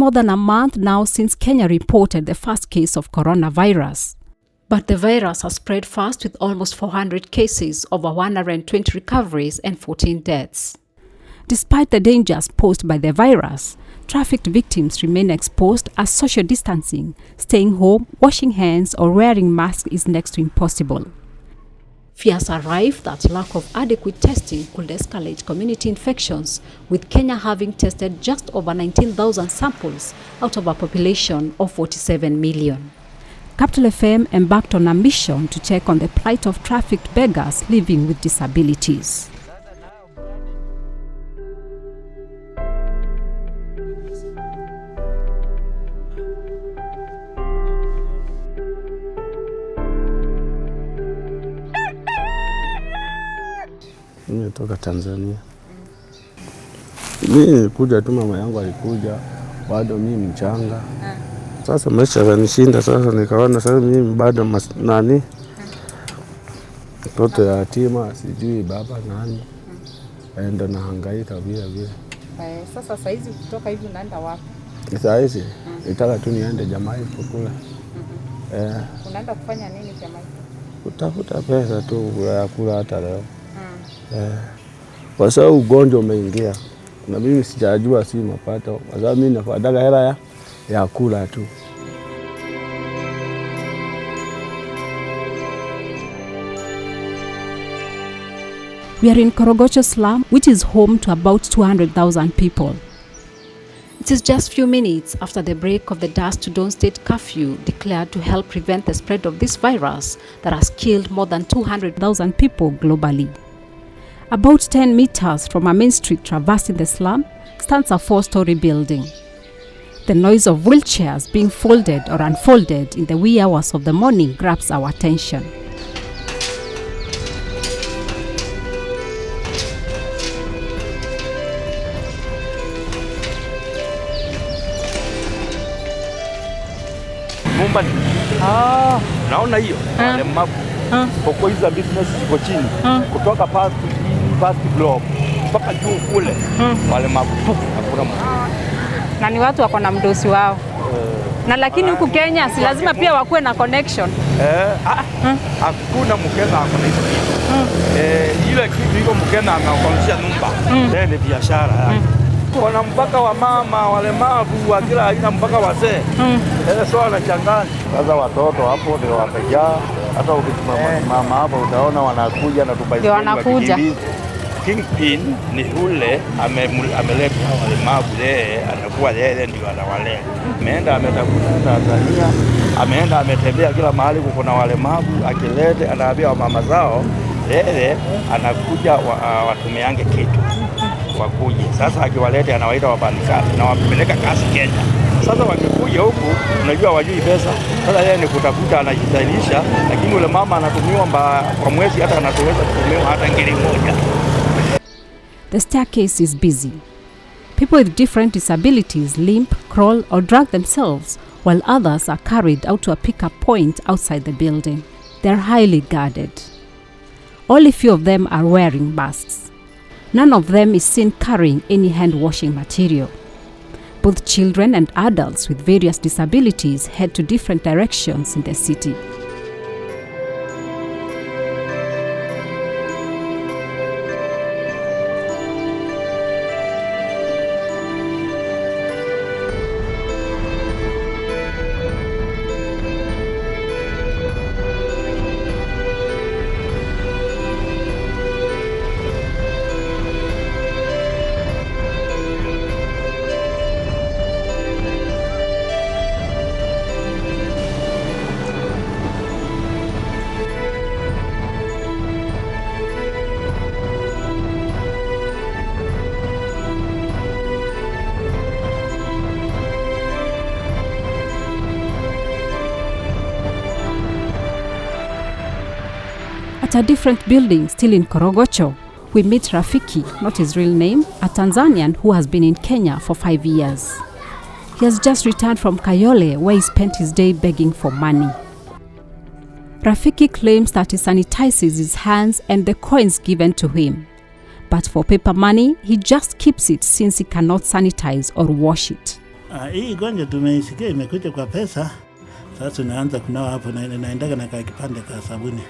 more than a month now since Kenya reported the first case of coronavirus. But the virus has spread fast with almost 400 cases, over 120 recoveries and 14 deaths. Despite the dangers posed by the virus, trafficked victims remain exposed as social distancing, staying home, washing hands or wearing masks is next to impossible. Fears arrive that lack of adequate testing could escalate community infections, with Kenya having tested just over 19,000 samples out of a population of 47 million. Capital FM embarked on a mission to check on the plight of trafficked beggars living with disabilities. Nimetoka Tanzania. Mimi kuja tu, mama yangu alikuja, bado mimi mchanga. Sasa maisha yanishinda, sasa nikaona sasa mimi bado mtoto yatima, sijui baba nani. Enda nahangaika vile. Sasa saizi kutoka hivi unaenda wapi? Saizi nitaka tu niende Jamaica kule. Unaenda kufanya nini Jamaica? Kutafuta pesa tu ya kula hata leo. Kwa sababu ugonjwa umeingia na mimi sijajua si mapato, kwa sababu mimi napata hela ya kula tu. We are in Korogocho slum, which is home to about 200,000 people. It is just few minutes after the break of the dusk to dawn state curfew declared to help prevent the spread of this virus that has killed more than 200,000 people globally. About 10 meters from a main street traversing the slum stands a 4-story building. The noise of wheelchairs being folded or unfolded in the wee hours of the morning grabs our attention. Mumbani. Naona hiyo walemavu. Kwa hizo business ziko chini. Kutoka past block mpaka juu kule. Walemavu hakuna mtu. Na ni watu wako na mdosi wao. Na lakini huku Kenya si lazima pia wakuwe na connection. Hakuna Mkenya ako na hizo kitu. Ile kitu iko Mkenya anaokonisha nyumba. Ni biashara. Kuna mpaka wa mama walemavu wa kila aina mpaka wazee. So wanachanganya. Sasa watoto hapo ndio wamejaa. Hata ukisimama hapo utaona wanakuja na tubaizia wanakuja. Kingpin ni ule ameleta walemavu, yeye anakuwa yeye ndio anawalea. Ameenda ametafuta Tanzania, ameenda ametembea kila mahali kuna walemavu, akilete anaambia mama zao, yeye anakuja watumiange kitu wakuje. Sasa akiwalete anawaita wafanyakazi na wapeleka kazi Kenya. Sasa wakikuja huku unajua wajui pesa. Sasa yeye ni kutafuta anajitailisha, lakini yule mama anatumiwa kwa mwezi hata anatoweza kutumiwa hata ngiri moja. The staircase is busy. People with different disabilities limp, crawl or drag themselves, while others are carried out to a pickup point outside the building. They are highly guarded. Only few of them are wearing masks. None of them is seen carrying any hand-washing material. Both children and adults with various disabilities head to different directions in the city. At a different building still in Korogocho, we meet Rafiki, not his real name, a Tanzanian who has been in Kenya for 5 years. He has just returned from Kayole, where he spent his day begging for money. Rafiki claims that he sanitizes his hands and the coins given to him. But for paper money, he just keeps it since he cannot sanitize or wash it. Hii gonjwa tumeisikia imekuja kwa pesa. Sasa unaanza kunawa hapo na naendaga na kipande ka sabuni.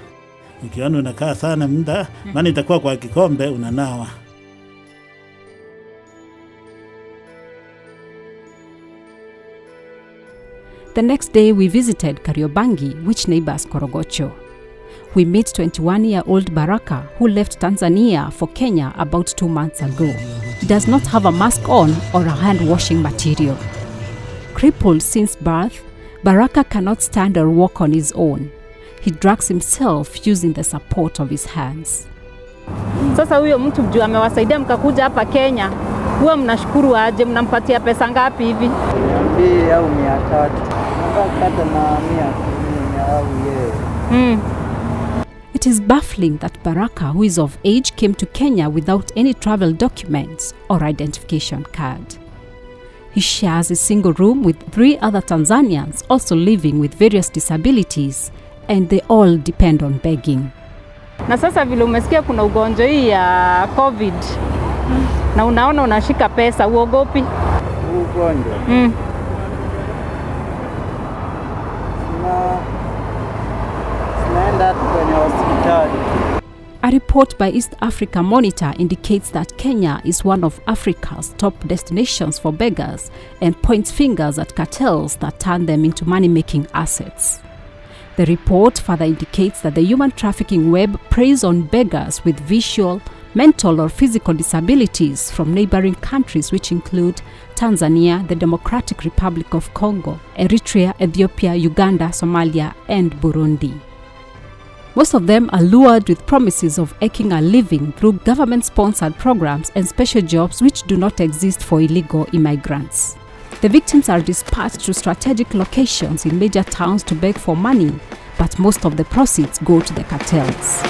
Ukiona unakaa sana muda, maana itakuwa kwa kikombe unanawa. The next day we visited Kariobangi, which neighbors Korogocho. We meet 21-year-old Baraka, who left Tanzania for Kenya about 2 months ago. He does not have a mask on or a hand-washing material. Crippled since birth, Baraka cannot stand or walk on his own. He drags himself using the support of his hands. Sasa huyo mtu juu amewasaidia mkakuja hapa Kenya, huwa mnashukuru aje? Mnampatia pesa ngapi hivi? 200 au 300. Kata na 100 au yeye. It is baffling that Baraka, who is of age, came to Kenya without any travel documents or identification card. He shares a single room with 3 other Tanzanians also living with various disabilities, and they all depend on begging. Na sasa vile umesikia kuna ugonjwa hii ya COVID, na unaona unashika pesa, uogopi? Ugonjwa? Naenda kwenye hospitali. A report by East Africa Monitor indicates that Kenya is one of Africa's top destinations for beggars and points fingers at cartels that turn them into money-making assets. The report further indicates that the human trafficking web preys on beggars with visual, mental or physical disabilities from neighboring countries which include Tanzania, the Democratic Republic of Congo, Eritrea, Ethiopia, Uganda, Somalia and Burundi. Most of them are lured with promises of eking a living through government-sponsored programs and special jobs which do not exist for illegal immigrants. The victims are dispatched to strategic locations in major towns to beg for money, but most of the proceeds go to the cartels.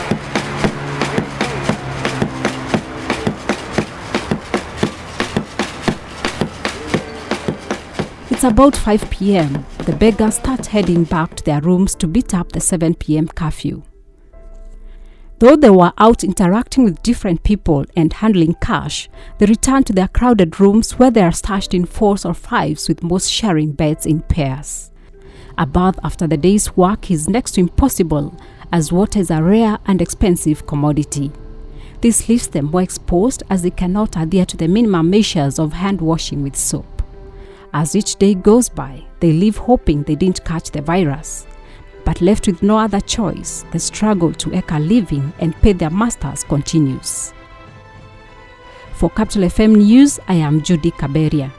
It's about 5 p.m. The beggars start heading back to their rooms to beat up the 7 p.m. curfew. Though they were out interacting with different people and handling cash, they return to their crowded rooms where they are stashed in 4s or 5s, with most sharing beds in pairs. A bath after the day's work is next to impossible, as water is a rare and expensive commodity. This leaves them more exposed as they cannot adhere to the minimum measures of hand washing with soap. As each day goes by, they live hoping they didn't catch the virus. But left with no other choice, the struggle to eke a living and pay their masters continues. For Capital FM News, I am Judy Kaberia.